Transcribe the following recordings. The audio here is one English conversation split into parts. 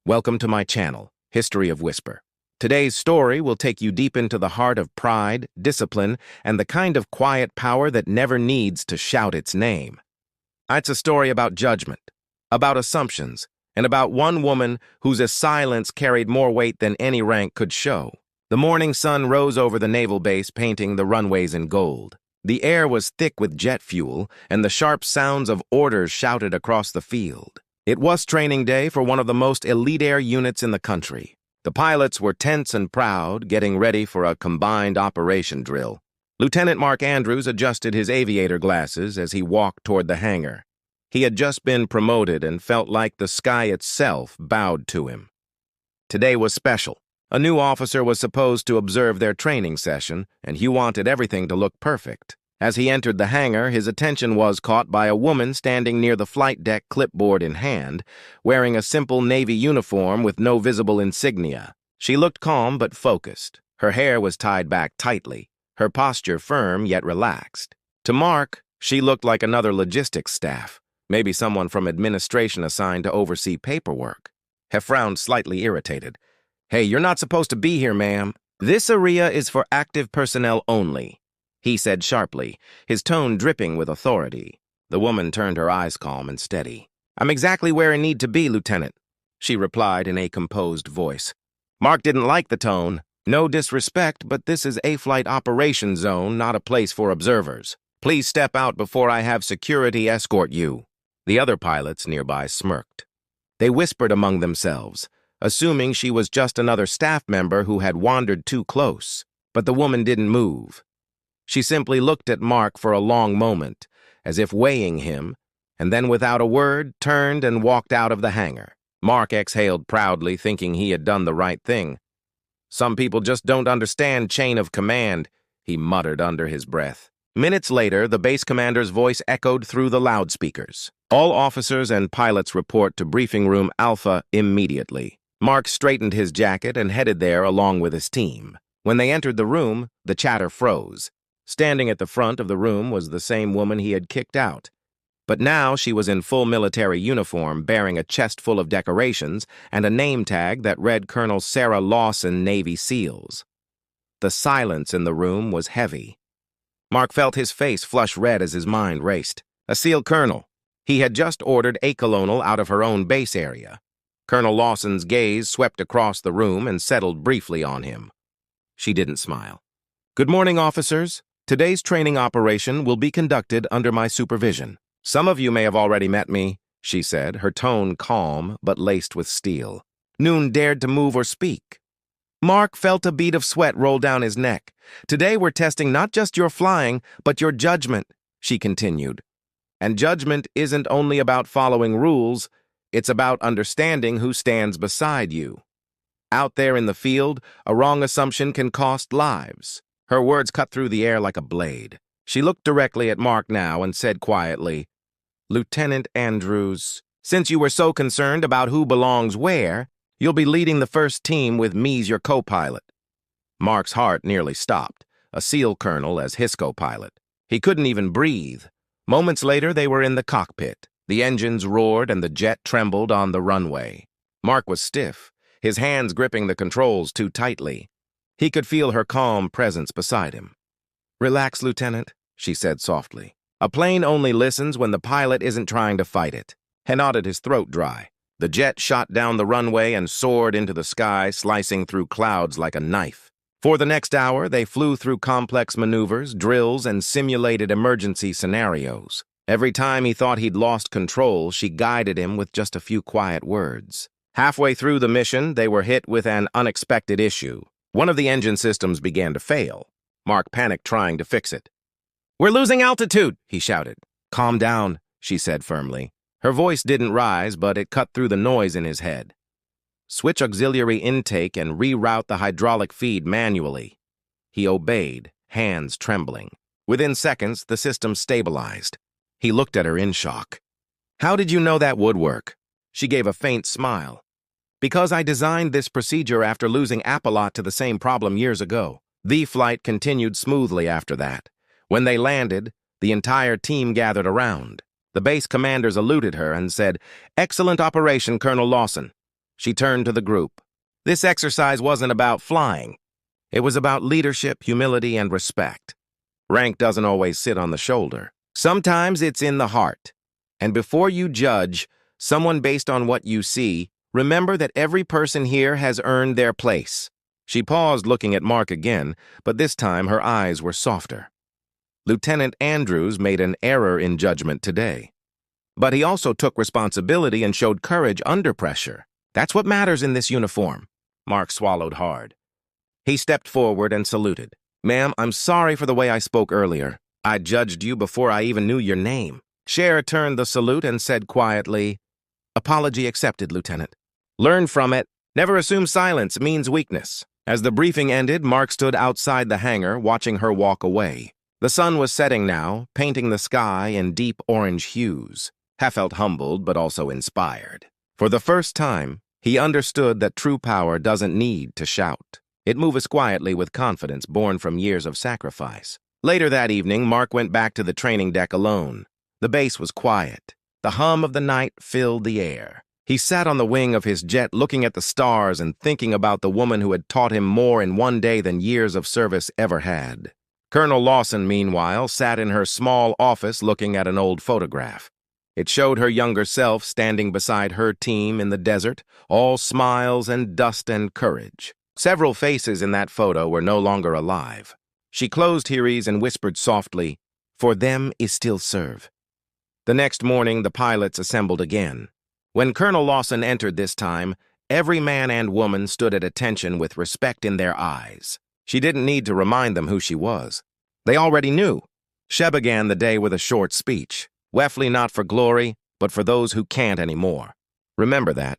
Welcome to my channel, History of Whisper. Today's story will take you deep into the heart of pride, discipline, and the kind of quiet power that never needs to shout its name. It's a story about judgment, about assumptions, and about one woman whose silence carried more weight than any rank could show. The morning sun rose over the naval base, painting the runways in gold. The air was thick with jet fuel, and the sharp sounds of orders shouted across the field. It was training day for one of the most elite air units in the country. The pilots were tense and proud, getting ready for a combined operation drill. Lieutenant Mark Andrews adjusted his aviator glasses as he walked toward the hangar. He had just been promoted and felt like the sky itself bowed to him. Today was special. A new officer was supposed to observe their training session, and he wanted everything to look perfect. As he entered the hangar, his attention was caught by a woman standing near the flight deck, clipboard in hand, wearing a simple Navy uniform with no visible insignia. She looked calm but focused. Her hair was tied back tightly, her posture firm yet relaxed. To Mark, she looked like another logistics staff, maybe someone from administration assigned to oversee paperwork. He frowned, slightly irritated. "Hey, you're not supposed to be here, ma'am. This area is for active personnel only," he said sharply, his tone dripping with authority. The woman turned her eyes calm and steady. "I'm exactly where I need to be, Lieutenant," she replied in a composed voice. Mark didn't like the tone. "No disrespect, but this is a flight operation zone, not a place for observers. Please step out before I have security escort you." The other pilots nearby smirked. They whispered among themselves, assuming she was just another staff member who had wandered too close. But the woman didn't move. She simply looked at Mark for a long moment, as if weighing him, and then without a word turned and walked out of the hangar. Mark exhaled proudly, thinking he had done the right thing. "Some people just don't understand chain of command," he muttered under his breath. Minutes later, the base commander's voice echoed through the loudspeakers. "All officers and pilots report to Briefing Room Alpha immediately." Mark straightened his jacket and headed there along with his team. When they entered the room, the chatter froze. Standing at the front of the room was the same woman he had kicked out. But now she was in full military uniform, bearing a chest full of decorations and a name tag that read Colonel Sarah Lawson, Navy SEALs. The silence in the room was heavy. Mark felt his face flush red as his mind raced. A SEAL colonel. He had just ordered a colonel out of her own base area. Colonel Lawson's gaze swept across the room and settled briefly on him. She didn't smile. "Good morning, officers. Today's training operation will be conducted under my supervision. Some of you may have already met me," she said, her tone calm but laced with steel. Noon dared to move or speak. Mark felt a bead of sweat roll down his neck. "Today we're testing not just your flying, but your judgment," she continued. "And judgment isn't only about following rules, it's about understanding who stands beside you. Out there in the field, a wrong assumption can cost lives." Her words cut through the air like a blade. She looked directly at Mark now and said quietly, "Lieutenant Andrews, since you were so concerned about who belongs where, you'll be leading the first team with me as your co-pilot." Mark's heart nearly stopped, a SEAL colonel as his co-pilot. He couldn't even breathe. Moments later, they were in the cockpit. The engines roared and the jet trembled on the runway. Mark was stiff, his hands gripping the controls too tightly. He could feel her calm presence beside him. "Relax, Lieutenant," she said softly. "A plane only listens when the pilot isn't trying to fight it." He nodded, his throat dry. The jet shot down the runway and soared into the sky, slicing through clouds like a knife. For the next hour, they flew through complex maneuvers, drills, and simulated emergency scenarios. Every time he thought he'd lost control, she guided him with just a few quiet words. Halfway through the mission, they were hit with an unexpected issue. One of the engine systems began to fail. Mark panicked, trying to fix it. "We're losing altitude," he shouted. "Calm down," she said firmly. Her voice didn't rise, but it cut through the noise in his head. "Switch auxiliary intake and reroute the hydraulic feed manually." He obeyed, hands trembling. Within seconds, the system stabilized. He looked at her in shock. "How did you know that would work?" She gave a faint smile. "Because I designed this procedure after losing Apollo to the same problem years ago." The flight continued smoothly after that. When they landed, the entire team gathered around. The base commanders saluted her and said, "Excellent operation, Colonel Lawson." She turned to the group. This exercise wasn't about flying. It was about leadership, humility, and respect. Rank doesn't always sit on the shoulder. Sometimes it's in the heart. And before you judge someone based on what you see, remember that every person here has earned their place. She paused, looking at Mark again, but this time her eyes were softer. Lieutenant Andrews made an error in judgment today. But he also took responsibility and showed courage under pressure. That's what matters in this uniform. Mark swallowed hard. He stepped forward and saluted. Ma'am, I'm sorry for the way I spoke earlier. I judged you before I even knew your name. Cher returned the salute and said quietly, Apology accepted, Lieutenant. Learn from it. Never assume silence means weakness. As the briefing ended, Mark stood outside the hangar, watching her walk away. The sun was setting now, painting the sky in deep orange hues. Half felt humbled, but also inspired. For the first time, he understood that true power doesn't need to shout. It moves quietly with confidence born from years of sacrifice. Later that evening, Mark went back to the training deck alone. The base was quiet. The hum of the night filled the air. He sat on the wing of his jet looking at the stars and thinking about the woman who had taught him more in one day than years of service ever had. Colonel Lawson, meanwhile, sat in her small office looking at an old photograph. It showed her younger self standing beside her team in the desert, all smiles and dust and courage. Several faces in that photo were no longer alive. She closed her eyes and whispered softly, For them is still serve. The next morning, the pilots assembled again. When Colonel Lawson entered this time, every man and woman stood at attention with respect in their eyes. She didn't need to remind them who she was. They already knew. She began the day with a short speech. Wefley not for glory, but for those who can't anymore. Remember that.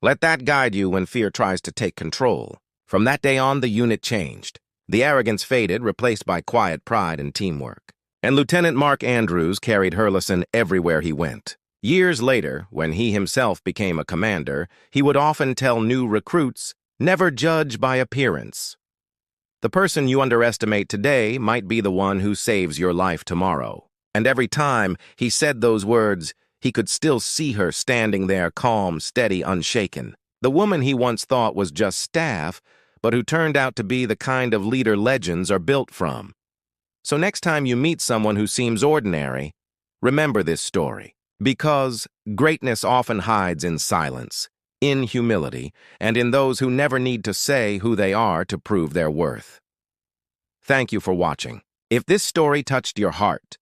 Let that guide you when fear tries to take control. From that day on, the unit changed. The arrogance faded, replaced by quiet pride and teamwork. And Lieutenant Mark Andrews carried Hurlison everywhere he went. Years later, when he himself became a commander, he would often tell new recruits, never judge by appearance. The person you underestimate today might be the one who saves your life tomorrow. And every time he said those words, he could still see her standing there calm, steady, unshaken. The woman he once thought was just staff, but who turned out to be the kind of leader legends are built from. So next time you meet someone who seems ordinary, remember this story. Because greatness often hides in silence, in humility, and in those who never need to say who they are to prove their worth. Thank you for watching. If this story touched your heart,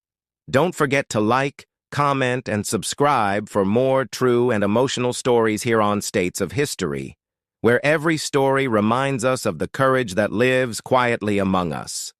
don't forget to like, comment, and subscribe for more true and emotional stories here on States of History, where every story reminds us of the courage that lives quietly among us.